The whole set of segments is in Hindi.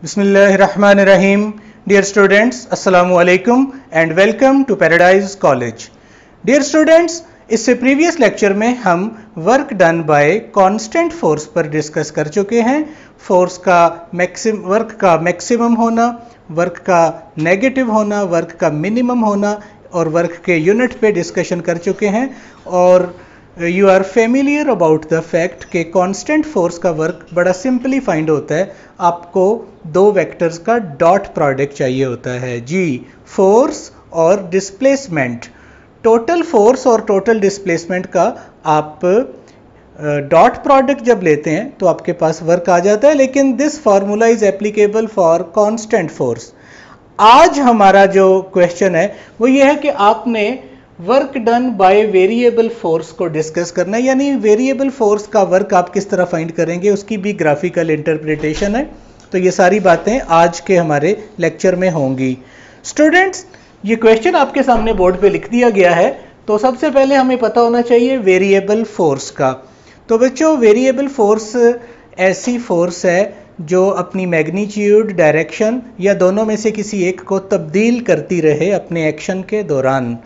Bismillahirrahmanirrahim. Dear students, Assalamu alaikum and welcome to Paradise College. Dear students, इससे प्रीवियस लेक्चर में हम work done by constant force पर डिस्कस कर चुके हैं. फोर्स का वर्क का मैक्सिमम होना, वर्क का नेगेटिव होना, वर्क का मिनिमम होना और वर्क के यूनिट पे डिस्कशन कर चुके हैं. और you are familiar about the fact कि कांस्टेंट फोर्स का वर्क बड़ा सिंपली फाइंड होता है. आपको दो वेक्टर्स का डॉट प्रोडक्ट चाहिए होता है जी, फोर्स और डिस्प्लेसमेंट. टोटल फोर्स और टोटल डिस्प्लेसमेंट का आप डॉट प्रोडक्ट जब लेते हैं तो आपके पास वर्क आ जाता है. लेकिन this formula is applicable for constant force. आज हमारा जो क्वेश्चन है वो ये है कि आपने work done by variable force को डिस्कस करना है, यानी वेरिएबल फोर्स का वर्क आप किस तरह फाइंड करेंगे, उसकी भी ग्राफिकल इंटरप्रिटेशन है. तो ये सारी बातें आज के हमारे लेक्चर में होंगी. स्टूडेंट्स, ये क्वेश्चन आपके सामने बोर्ड पे लिख दिया गया है. तो सबसे पहले हमें पता होना चाहिए वेरिएबल फोर्स का. तो बच्चों, वेरिएबल फोर्स ऐसी फोर्स है जो अपनी मैग्नीट्यूड, डायरेक्शन या दोनों में से किसी एक को तब्दील करती रहे अपने एक्शन के दौरान.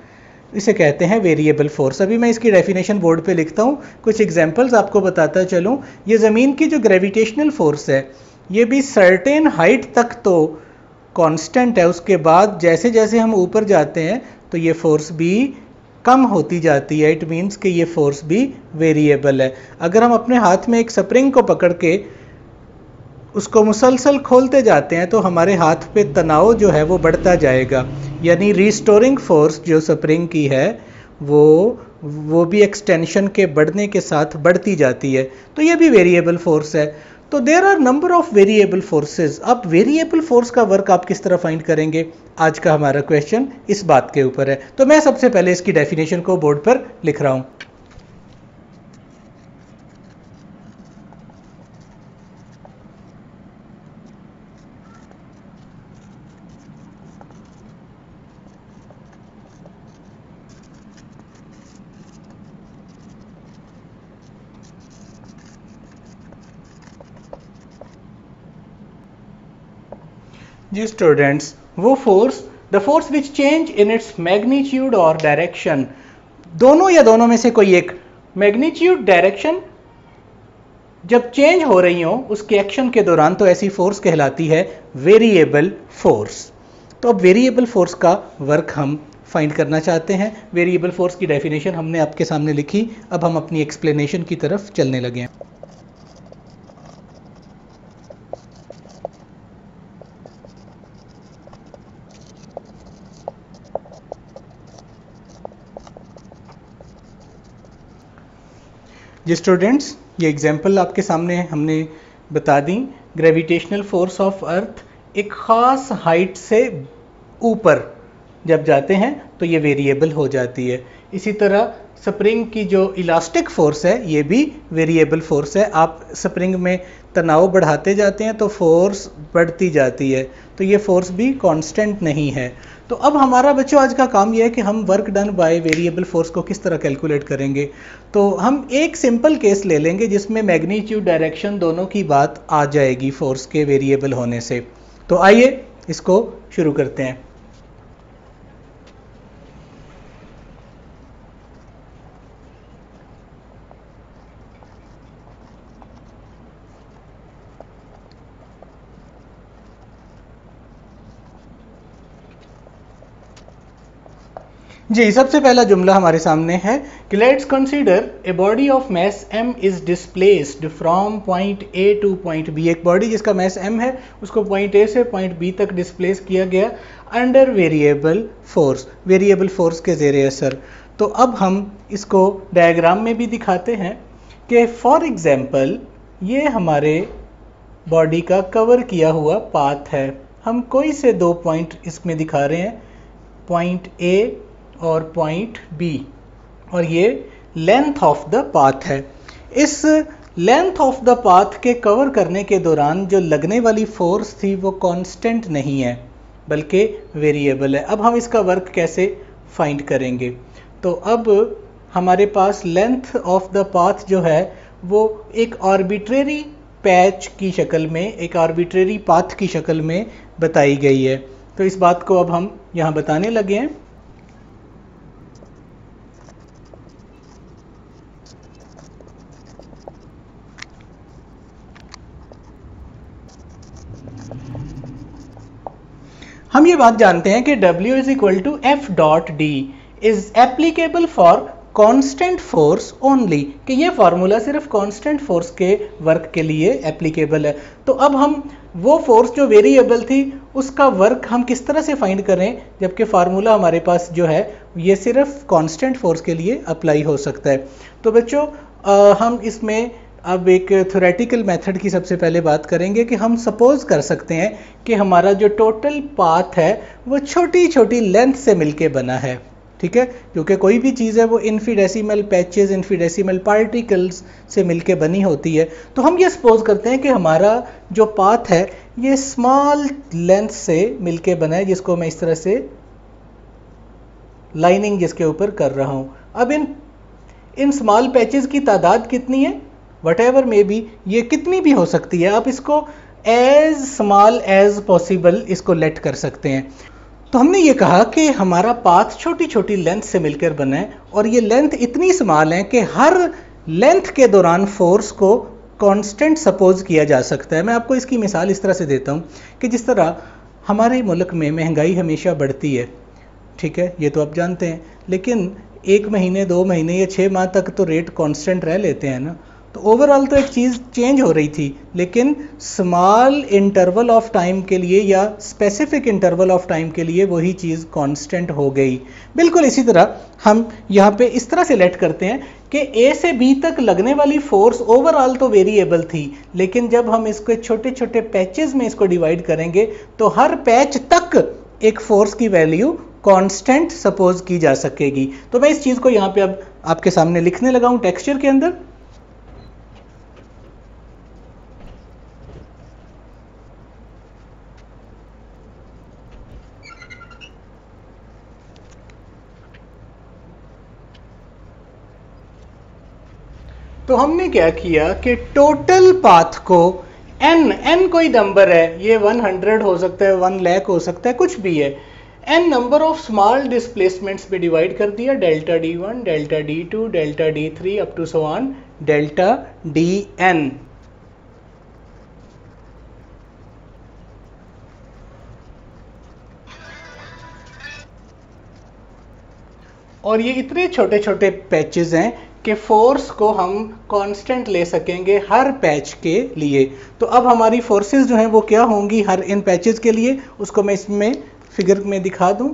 इसे कहते हैं वेरिएबल फोर्स. अभी मैं इसकी डेफिनेशन बोर्ड पे लिखता हूँ, कुछ एग्जांपल्स आपको बताता चलूँ. ये ज़मीन की जो ग्रेविटेशनल फोर्स है ये भी सर्टेन हाइट तक तो कांस्टेंट है. उसके बाद जैसे जैसे हम ऊपर जाते हैं तो ये फोर्स भी कम होती जाती है. इट मीन्स कि ये फोर्स भी वेरिएबल है. अगर हम अपने हाथ में एक स्प्रिंग को पकड़ के उसको मुसलसल खोलते जाते हैं तो हमारे हाथ पे तनाव जो है वो बढ़ता जाएगा. यानी रिस्टोरिंग फोर्स जो स्प्रिंग की है वो भी एक्सटेंशन के बढ़ने के साथ बढ़ती जाती है. तो ये भी वेरिएबल फोर्स है. तो there are number of variable forces. अब वेरिएबल फोर्स का वर्क आप किस तरह फाइंड करेंगे, आज का हमारा क्वेश्चन इस बात के ऊपर है. तो मैं सबसे पहले इसकी डेफिनेशन को बोर्ड पर लिख रहा हूं. जी स्टूडेंट्स, वो force, the force which change in its magnitude और डायरेक्शन, दोनों या दोनों में से कोई एक, मैग्नीट्यूड डायरेक्शन जब चेंज हो रही हो उसके एक्शन के दौरान, तो ऐसी फोर्स कहलाती है वेरिएबल फोर्स. तो अब वेरिएबल फोर्स का वर्क हम फाइंड करना चाहते हैं. वेरिएबल फोर्स की डेफिनेशन हमने आपके सामने लिखी. अब हम अपनी एक्सप्लेनेशन की तरफ चलने लगे हैं. जी स्टूडेंट्स, ये एग्जाम्पल आपके सामने हमने बता दी. ग्रेविटेशनल फोर्स ऑफ अर्थ एक ख़ास हाइट से ऊपर जब जाते हैं तो ये वेरिएबल हो जाती है. इसी तरह स्प्रिंग की जो इलास्टिक फोर्स है ये भी वेरिएबल फोर्स है. आप स्प्रिंग में तनाव बढ़ाते जाते हैं तो फोर्स बढ़ती जाती है. तो ये फोर्स भी कांस्टेंट नहीं है. तो अब हमारा बच्चों आज का काम यह है कि हम work done by variable force को किस तरह कैलकुलेट करेंगे. तो हम एक सिंपल केस ले लेंगे जिसमें मैग्नीट्यूड, डायरेक्शन दोनों की बात आ जाएगी फोर्स के वेरिएबल होने से. तो आइए इसको शुरू करते हैं. जी, सबसे पहला जुमला हमारे सामने है कि let's consider a body of mass m is displaced from point A two point B. एक बॉडी जिसका मैस m है उसको पॉइंट A से पॉइंट B तक डिस्प्लेस किया गया under variable force, variable force के ज़ेरे असर. तो अब हम इसको डायग्राम में भी दिखाते हैं कि फॉर एग्जांपल ये हमारे बॉडी का कवर किया हुआ पाथ है. हम कोई से दो पॉइंट इसमें दिखा रहे हैं, पॉइंट A और पॉइंट B, और ये लेंथ ऑफ द पाथ है. इस लेंथ ऑफ द पाथ के कवर करने के दौरान जो लगने वाली फोर्स थी वो कांस्टेंट नहीं है बल्कि वेरिएबल है. अब हम इसका वर्क कैसे फाइंड करेंगे. तो अब हमारे पास लेंथ ऑफ द पाथ जो है वो एक आर्बिट्रेरी पैच की शक्ल में, एक आर्बिट्रेरी पाथ की शक्ल में बताई गई है। तो इस बात को अब हम यहाँ बताने लगे हैं। हम ये बात जानते हैं कि W is equal to F dot d is applicable for constant force only, कि ये फार्मूला सिर्फ कांस्टेंट फोर्स के वर्क के लिए एप्लीकेबल है। तो अब हम वो फोर्स जो वेरिएबल थी उसका वर्क हम किस तरह से फाइंड करें, जबकि फार्मूला हमारे पास जो है ये सिर्फ कांस्टेंट फोर्स के लिए अप्लाई हो सकता है। तो बच्चों हम इसमें अब एक थ्योरेटिकल मेथड की सबसे पहले बात करेंगे कि हम सपोज कर सकते हैं कि हमारा जो टोटल पाथ है वो छोटी छोटी लेंथ से मिलके बना है, ठीक है, क्योंकि कोई भी चीज़ है वो इन्फिडेसिमल पैचेस, इन्फिडेसिमल पार्टिकल्स से मिलके बनी होती है। तो हम ये सपोज करते हैं कि हमारा जो पाथ है ये स्मॉल लेंथ से मिलके बना है, जिसको मैं इस तरह से लाइनिंग जिसके ऊपर कर रहा हूँ। अब इन स्मॉल पैचेस की तादाद कितनी है, वटेवर में भी, ये कितनी भी हो सकती है, आप इसको एज स्मॉल एज पॉसिबल इसको लेट कर सकते हैं। तो हमने ये कहा कि हमारा पाथ छोटी छोटी लेंथ से मिलकर बना है और ये लेंथ इतनी स्मॉल है कि हर लेंथ के दौरान फोर्स को कांस्टेंट सपोज किया जा सकता है। मैं आपको इसकी मिसाल इस तरह से देता हूँ कि जिस तरह हमारे मुल्क में महंगाई हमेशा बढ़ती है, ठीक है, ये तो आप जानते हैं, लेकिन 1 महीने 2 महीने या 6 माह तक तो रेट कांस्टेंट रह लेते हैं ना। तो ओवरऑल तो एक चीज़ चेंज हो रही थी, लेकिन स्मॉल इंटरवल ऑफ टाइम के लिए या स्पेसिफिक इंटरवल ऑफ टाइम के लिए वही चीज़ कांस्टेंट हो गई। बिल्कुल इसी तरह हम यहाँ पे इस तरह से लेट करते हैं कि ए से बी तक लगने वाली फोर्स ओवरऑल तो वेरिएबल थी, लेकिन जब हम इसको छोटे छोटे पैचेस में इसको डिवाइड करेंगे तो हर पैच तक एक फोर्स की वैल्यू कांस्टेंट सपोज की जा सकेगी। तो मैं इस चीज़ को यहाँ पे अब आपके सामने लिखने लगा हूँ टेक्सचर के अंदर। तो हमने क्या किया कि टोटल पाथ को n कोई नंबर है, ये 100 हो सकता है, 1 लाख हो सकता है, कुछ भी है, n number of small displacements पे डिवाइड कर दिया, delta d1, delta d2, delta d3 up to so on delta dn। और ये इतने छोटे छोटे पैचेस हैं कि फोर्स को हम कांस्टेंट ले सकेंगे हर पैच के लिए। तो अब हमारी फोर्सेस जो हैं वो क्या होंगी हर इन पैचेस के लिए, उसको मैं इसमें फिगर में दिखा दूं।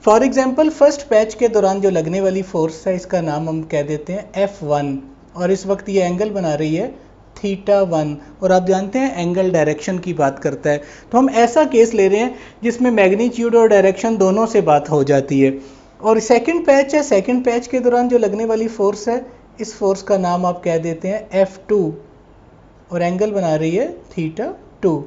फॉर एग्जांपल फर्स्ट पैच के दौरान जो लगने वाली फोर्स है इसका नाम हम कह देते हैं F1, और इस वक्त ये एंगल बना रही है θ1, और आप जानते हैं एंगल डायरेक्शन की बात करता है। तो हम ऐसा केस ले रहे हैं जिसमें मैग्नीट्यूड और डायरेक्शन दोनों से बात हो जाती है। और सेकंड पैच है, सेकंड पैच के दौरान जो लगने वाली फोर्स है इस फोर्स का नाम आप कह देते हैं F2, और एंगल बना रही है θ2।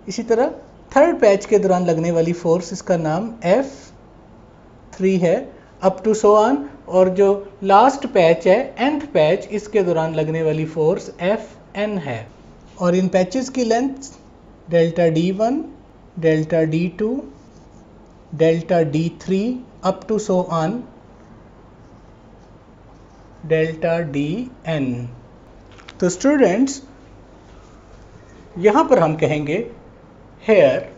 इसी तरह थर्ड पैच के दौरान लगने वाली फोर्स, इसका नाम F3 है, अप टू सो ऑन। और जो लास्ट पैच है nth पैच, इसके दौरान लगने वाली फोर्स Fn है। और इन पैचेस की length delta D1, delta D2, delta D3 up to so on delta dn। तो स्टूडेंट्स यहां पर हम कहेंगे हेयर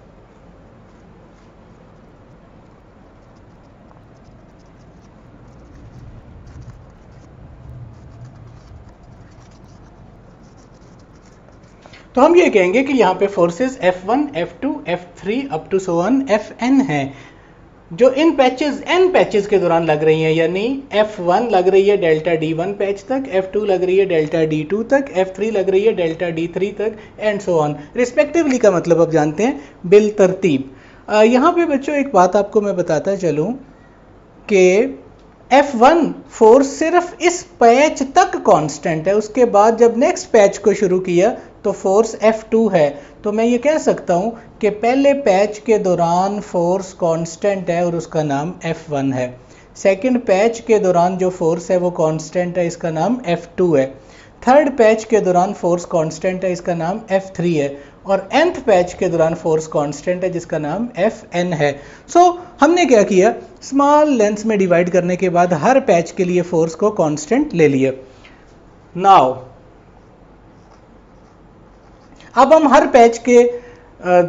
तो हम ये कहेंगे कि यहाँ पे forces F1, F2, F3 up to so on Fn है, जो इन पैचेस n पैचेस के दौरान लग रही हैं। यानी F1 लग रही है डेल्टा D1 पैच तक, F2 लग रही है डेल्टा D2 तक, F3 लग रही है डेल्टा D3 तक, एंड सो ऑन रिस्पेक्टिवली का मतलब आप जानते हैं बिल तरतीब। यहाँ पे बच्चों एक बात आपको मैं बताता चलूँ कि F1 फोर्स सिर्फ इस पैच तक कांस्टेंट है, उसके बाद जब नेक्स्ट पैच को शुरू किया तो फोर्स F2 है। तो मैं ये कह सकता हूँ कि पहले पैच के दौरान फोर्स कांस्टेंट है और उसका नाम F1 है। सेकंड पैच के दौरान जो फोर्स है वो कांस्टेंट है, इसका नाम F2 है। थर्ड पैच के दौरान फोर्स कांस्टेंट है, इसका नाम F3 है, और nth पैच के दौरान फोर्स कांस्टेंट है जिसका नाम Fn है। सो हमने क्या किया, स्मॉल लेंथ में डिवाइड करने के बाद हर पैच के लिए फोर्स को कांस्टेंट ले लिया। नाउ अब हम हर पैच के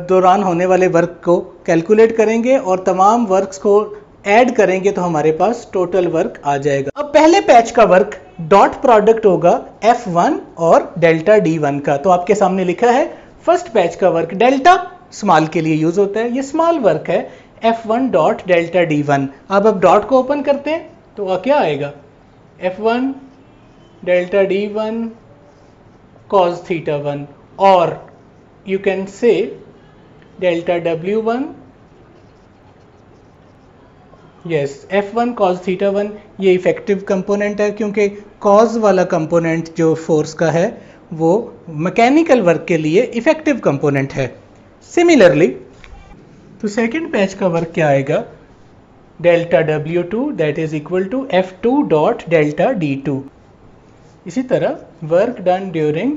दौरान होने वाले वर्क को कैलकुलेट करेंगे और तमाम वर्क्स को ऐड करेंगे तो हमारे पास टोटल वर्क आ जाएगा। अब पहले पैच का वर्क डॉट प्रोडक्ट होगा F1 और डेल्टा D1 का। तो आपके सामने लिखा है फर्स्ट पैच का वर्क, डेल्टा स्मॉल के लिए यूज होता है, ये स्मॉल वर्क है F1 डॉट डेल्टा D1। अब डॉट को ओपन करते हैं तो क्या आएगा, F1 डेल्टा D1 cos θ1, और you can say delta W1, yes F1 cos θ1, ये इफेक्टिव कंपोनेंट है क्योंकि कॉज वाला कंपोनेंट जो फोर्स का है वो मैकेनिकल वर्क के लिए इफेक्टिव कंपोनेंट है। सिमिलरली तो सेकंड पैच का वर्क क्या आएगा, delta W2 that is equal to F2 dot delta D2। इसी तरह work done during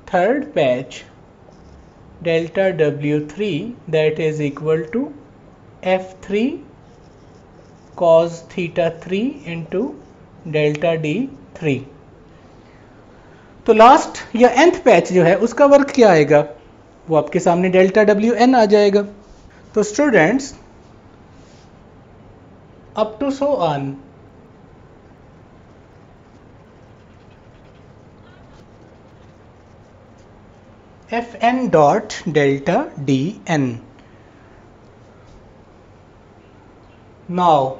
third patch delta W3 that is equal to F3 cos θ3 into delta D3। तो लास्ट या nth पैच जो है उसका वर्क क्या आएगा, वो आपके सामने डेल्टा Wn आ जाएगा। तो students up to so on Fn dot delta Dn। Now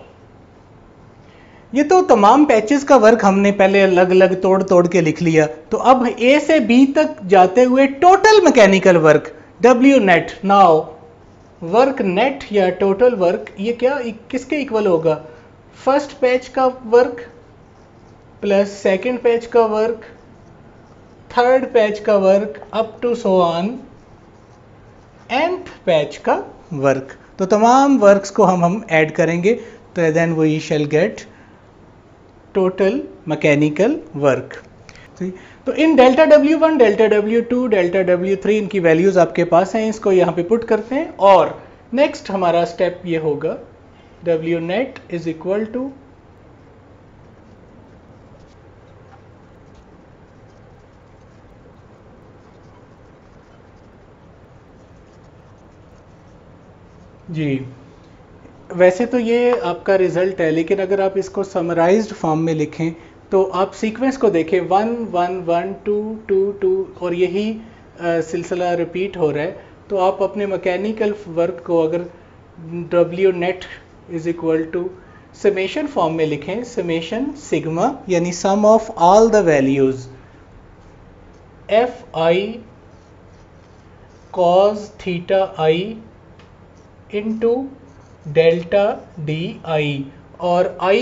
ये तो तमाम पैचेस का वर्क हमने पहले अलग अलग तोड़ तोड़ के लिख लिया। तो अब A से B तक जाते हुए टोटल मैकेनिकल वर्क W नेट। नाउ वर्क नेट या टोटल वर्क ये क्या किसके इक्वल होगा, फर्स्ट पैच का वर्क प्लस सेकंड पैच का वर्क, थर्ड पैच का work up to so on nth patch का वर्क। तो तमाम वर्क्स को हम ऐड करेंगे तो then we shall get total mechanical work. तो इन delta W1, delta W2, delta W3 इनकी वैल्यूज आपके पास हैं, इसको यहाँ पे पुट करते हैं और नेक्स्ट हमारा स्टेप ये होगा W net is equal to जी। वैसे तो ये आपका रिजल्ट है, लेकिन अगर आप इसको समराइज्ड फॉर्म में लिखें तो आप सीक्वेंस को देखें 1 1 1 2 2 2 और यही सिलसिला रिपीट हो रहा है। तो आप अपने मैकेनिकल वर्क को अगर W net is equal to summation form में लिखें, समेशन सिग्मा यानी sum of all the values Fi cos θi into delta DI, और I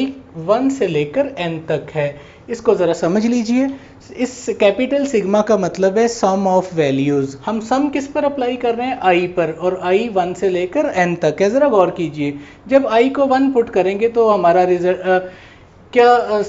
1 से लेकर n तक है। इसको ज़रा समझ लीजिए, इस कैपिटल सिग्मा का मतलब है सम ऑफ वैल्यूज़। हम सम किस पर अप्लाई कर रहे हैं, I पर, और I 1 से लेकर n तक है। ज़रा गौर कीजिए, जब I को 1 पुट करेंगे तो हमारा क्या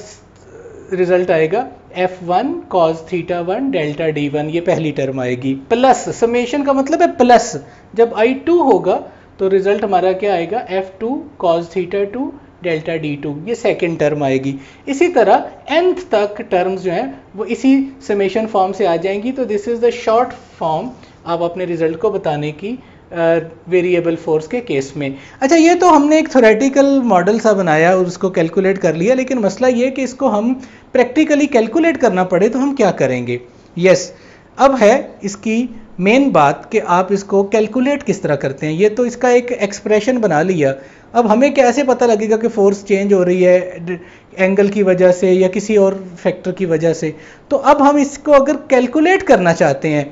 रिजल्ट आएगा, F1 cos θ1 डेल्टा D1, ये पहली टर्म आएगी, प्लस समेशन का मतलब है प्लस, जब I 2 होगा तो रिजल्ट हमारा क्या आएगा, F2 cos θ2 डेल्टा D2, ये सेकेंड टर्म आएगी। इसी तरह nth तक टर्म्स जो हैं वो इसी समेशन फॉर्म से आ जाएंगी। तो this is the short form आप अपने रिजल्ट को बताने की वेरिएबल फोर्स के केस में। अच्छा, ये तो हमने एक थ्योरेटिकल मॉडल सा बनाया और उसको कैलकुलेट कर लिया, लेकिन मसला ये कि इसको हम प्रैक्टिकली कैलकुलेट करना पड़े तो हम क्या करेंगे। यस, अब है इसकी मेन बात कि आप इसको कैलकुलेट किस तरह करते हैं। ये तो इसका एक एक्सप्रेशन बना लिया, अब हमें कैसे पता लगेगा कि फोर्स चेंज हो रही है एंगल की वजह से या किसी और फैक्टर की वजह से। तो अब हम इसको अगर कैलकुलेट करना चाहते हैं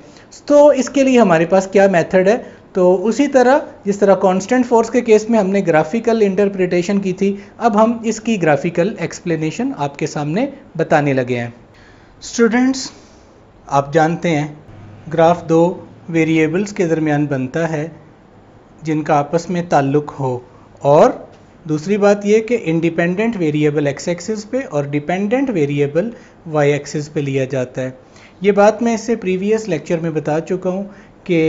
तो इसके लिए हमारे पास क्या मेथड है। तो उसी तरह जिस तरह कांस्टेंट फोर्स के केस में हमने ग्राफिकल इंटरप्रिटेशन की थी, अब हम इसकी ग्राफिकल एक्सप्लेनेशन आपके सामने बताने लगे हैं। स्टूडेंट्स, आप जानते हैं ग्राफ दो वेरिएबल्स के दरमियान बनता है जिनका आपस में ताल्लुक़ हो, और दूसरी बात ये कि इंडिपेंडेंट वेरिएबल एक्स एक्सिस पे और डिपेंडेंट वेरिएबल वाई एक्सिस पे लिया जाता है। ये बात मैं इससे प्रीवियस लेक्चर में बता चुका हूँ कि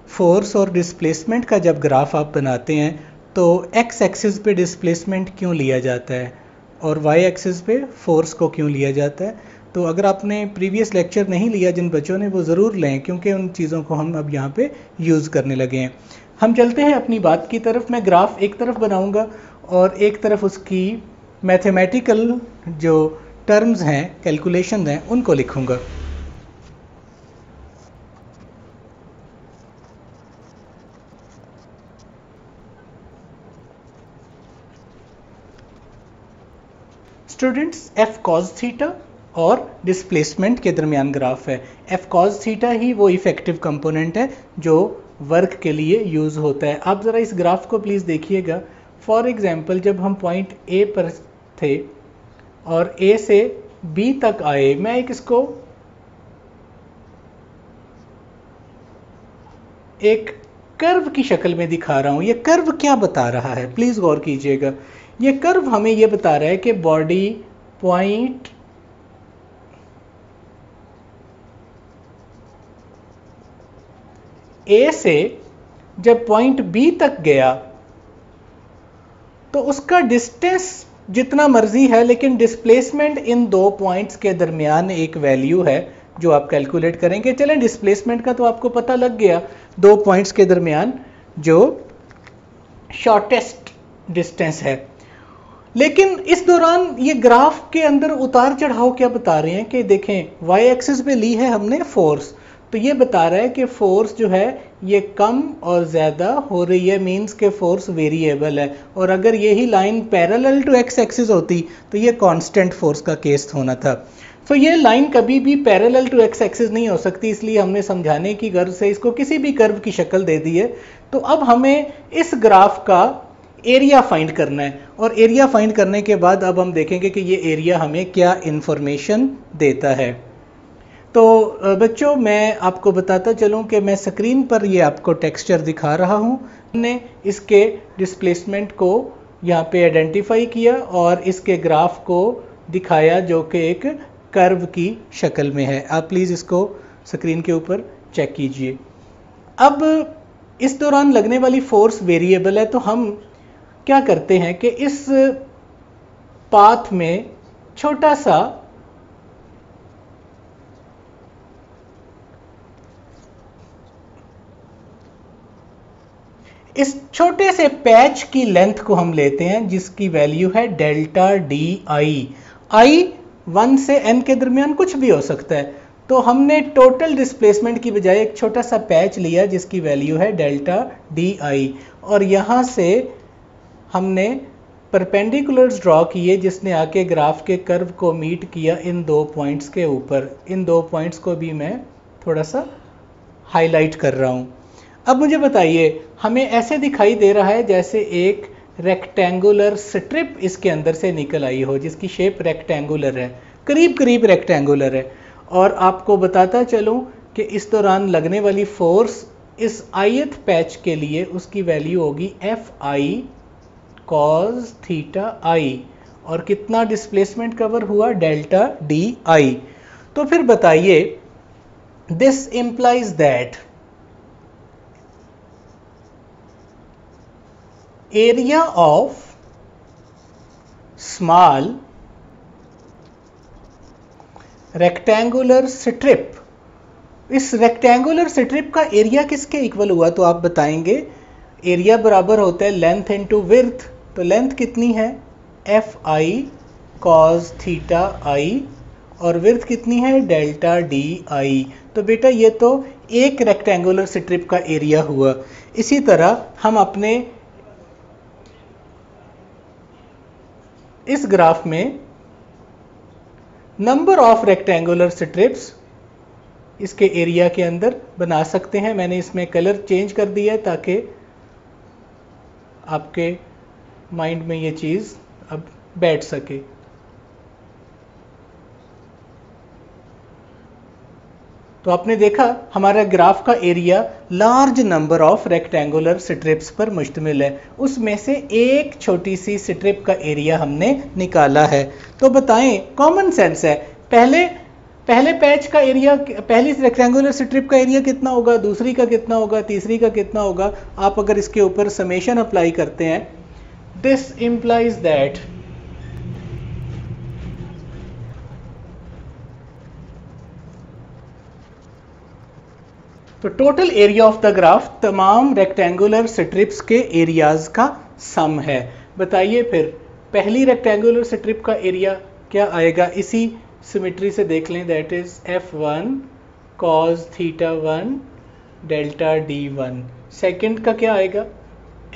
फोर्स और डिस्प्लेसमेंट का जब ग्राफ आप बनाते हैं तो एक्स एक्सिस पे डिस्प्लेसमेंट क्यों लिया जाता है और वाई एक्सिस पे फोर्स को क्यों लिया जाता है। तो अगर आपने प्रीवियस लेक्चर नहीं लिया जिन बच्चों ने, वो ज़रूर लें, क्योंकि उन चीज़ों को हम अब यहाँ पे यूज़ करने लगे हैं। हम चलते हैं अपनी बात की तरफ। मैं ग्राफ एक तरफ बनाऊंगा और एक तरफ उसकी मैथमेटिकल जो टर्म्स हैं, कैलकुलेशन हैं, उनको लिखूंगा। स्टूडेंट्स, एफ कॉस थीटा और डिस्प्लेसमेंट के दरमियान ग्राफ है। एफ कॉस थीटा ही वो इफेक्टिव कंपोनेंट है जो वर्क के लिए यूज़ होता है। आप ज़रा इस ग्राफ को प्लीज़ देखिएगा। फॉर एग्जांपल, जब हम पॉइंट ए पर थे और ए से बी तक आए, मैं इसको एक कर्व की शक्ल में दिखा रहा हूं। ये कर्व क्या बता रहा है, प्लीज़ गौर कीजिएगा। ये कर्व हमें ये बता रहा है कि बॉडी पॉइंट ए से जब पॉइंट बी तक गया तो उसका डिस्टेंस जितना मर्जी है, लेकिन डिस्प्लेसमेंट इन दो पॉइंट्स के दरमियान एक वैल्यू है जो आप कैलकुलेट करेंगे। चलें, डिस्प्लेसमेंट का तो आपको पता लग गया, दो पॉइंट्स के दरमियान जो शॉर्टेस्ट डिस्टेंस है। लेकिन इस दौरान ये ग्राफ के अंदर उतार चढ़ाव क्या बता रहे हैं कि देखें, वाई एक्सिस पे ली है हमने फोर्स, तो ये बता रहा है कि फोर्स जो है ये कम और ज़्यादा हो रही है, मींस के फोर्स वेरिएबल है। और अगर यही line parallel to x axis होती तो ये कांस्टेंट फोर्स का केस होना था। तो ये लाइन कभी भी पैरेलल टू एक्स एक्सिस नहीं हो सकती, इसलिए हमने समझाने की गर्ज से इसको किसी भी कर्व की शक्ल दे दी है। तो अब हमें इस ग्राफ का एरिया फाइंड करना है, और एरिया फाइंड करने के बाद अब हम देखेंगे कि ये एरिया हमें क्या इंफॉर्मेशन देता है। तो बच्चों, मैं आपको बताता चलूं कि मैं स्क्रीन पर ये आपको टेक्सचर दिखा रहा हूं। हमने इसके डिस्प्लेसमेंट को यहाँ पे आइडेंटिफाई किया और इसके ग्राफ को दिखाया जो कि एक कर्व की शक्ल में है। आप प्लीज़ इसको स्क्रीन के ऊपर चेक कीजिए। अब इस दौरान लगने वाली फोर्स वेरिएबल है, तो हम क्या करते हैं कि इस पाथ में छोटा सा इस छोटे से पैच की लेंथ को हम लेते हैं जिसकी वैल्यू है डेल्टा डी आई। आई 1 से n के दरमियान कुछ भी हो सकता है, तो हमने टोटल डिस्प्लेसमेंट की बजाय एक छोटा सा पैच लिया जिसकी वैल्यू है डेल्टा डी आई, और यहाँ से हमने परपेंडिकुलर्स ड्रॉ किए जिसने आके ग्राफ के कर्व को मीट किया इन दो पॉइंट्स के ऊपर। इन दो पॉइंट्स को भी मैं थोड़ा सा हाईलाइट कर रहा हूँ। अब मुझे बताइए, हमें ऐसे दिखाई दे रहा है जैसे एक रेक्टेंगुलर स्ट्रिप इसके अंदर से निकल आई हो जिसकी शेप रेक्टेंगुलर है, करीब करीब रेक्टेंगुलर है। और आपको बताता चलूं कि इस दौरान लगने वाली फोर्स इस आयत पैच के लिए उसकी वैल्यू होगी एफ आई कॉस थीटा आई, और कितना डिस्प्लेसमेंट कवर हुआ, डेल्टा डी आई। तो फिर बताइए, this implies that area of small rectangular strip, इस रेक्टेंगुलर स्ट्रिप का एरिया किसके इक्वल हुआ? तो आप बताएंगे एरिया बराबर होता है लेंथ इनटू विड्थ। तो लेंथ कितनी है, एफ आई कॉस थीटा आई, और विड्थ कितनी है, डेल्टा डी आई। तो बेटा ये तो एक रेक्टेंगुलर स्ट्रिप का एरिया हुआ। इसी तरह हम अपने इस ग्राफ में नंबर ऑफ रेक्टेंगुलर स्ट्रिप्स इसके एरिया के अंदर बना सकते हैं। मैंने इसमें कलर चेंज कर दिया है ताकि आपके माइंड में ये चीज़ अब बैठ सके। तो आपने देखा हमारा ग्राफ का area large number of rectangular strips पर मुश्तमिल है, उसमें से एक छोटी सी स्ट्रिप का एरिया हमने निकाला है। तो बताएं, कॉमन सेंस है, पहले पैच का एरिया, पहली रेक्टेंगुलर स्ट्रिप का एरिया कितना होगा, दूसरी का कितना होगा, तीसरी का कितना होगा। आप अगर इसके ऊपर समेशन अप्लाई करते हैं, दिस इंप्लाइज दैट तो total area of the graph तमाम रेक्टेंगुलर स्ट्रिप्स के एरियाज का सम है। बताइए फिर पहली रेक्टेंगुलर स्ट्रिप का एरिया क्या आएगा, इसी सिमेट्री से देख लें, that is F1 cos θ1 delta D1। Second का क्या आएगा,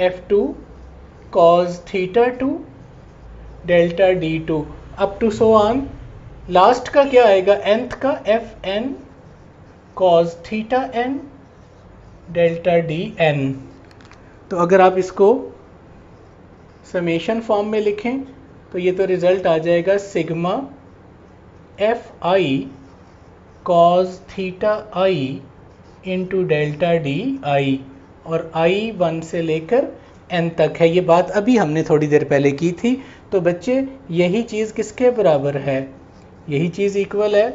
F2 cos θ2 delta D2 up to so on. Last का क्या आएगा, nth का Fn cos θn delta Dn। तो अगर आप इसको समेशन फॉर्म में लिखें तो ये तो रिजल्ट आ जाएगा sigma Fi cos θi into delta Di, और i 1 से लेकर n तक है। ये बात अभी हमने थोड़ी देर पहले की थी। तो बच्चे यही चीज़ किसके बराबर है, यही चीज़ इक्वल है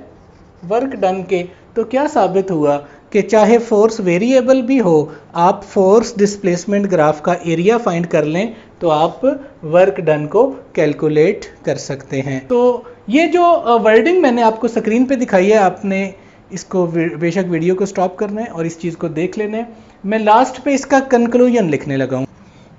वर्क डन के। तो क्या साबित हुआ कि चाहे फोर्स वेरिएबल भी हो, आप फोर्स डिस्प्लेसमेंट ग्राफ का एरिया फाइंड कर लें तो आप वर्क डन को कैलकुलेट कर सकते हैं। तो ये जो वर्डिंग मैंने आपको स्क्रीन पे दिखाई है, आपने इसको बेशक वीडियो को स्टॉप करना है और इस चीज़ को देख लेना है। मैं लास्ट पे इसका कंक्लूजन लिखने लगा हूँ।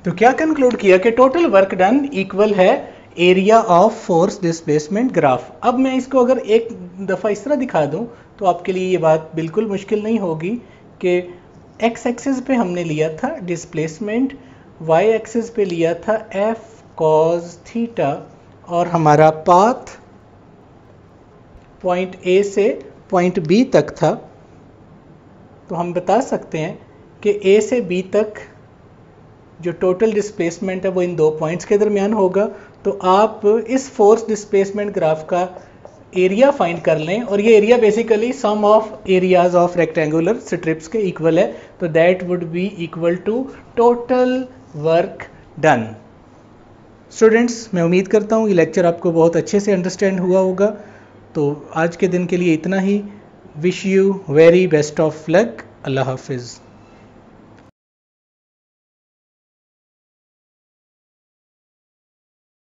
तो क्या कंक्लूड किया कि टोटल वर्क डन इक्वल है area of force displacement graph. अब मैं इसको अगर एक दफ़ा इस तरह दिखा दूं तो आपके लिए ये बात बिल्कुल मुश्किल नहीं होगी कि एक्स एक्सिस पे हमने लिया था डिस्प्लेसमेंट, वाई एक्सिस पे लिया था एफ कॉस थीटा, और हमारा पाथ पॉइंट ए से पॉइंट बी तक था। तो हम बता सकते हैं कि ए से बी तक जो टोटल डिस्प्लेसमेंट है वो इन दो पॉइंट्स के दरमियान होगा। तो आप इस फोर्स डिस्प्लेसमेंट ग्राफ का एरिया फाइंड कर लें, और ये area basically sum of areas of rectangular strips के इक्वल है। तो that would be equal to total work done. Students, मैं उम्मीद करता हूँ ये लेक्चर आपको बहुत अच्छे से अंडरस्टैंड हुआ होगा। तो आज के दिन के लिए इतना ही। Wish you very best of luck. Allah हाफिज़।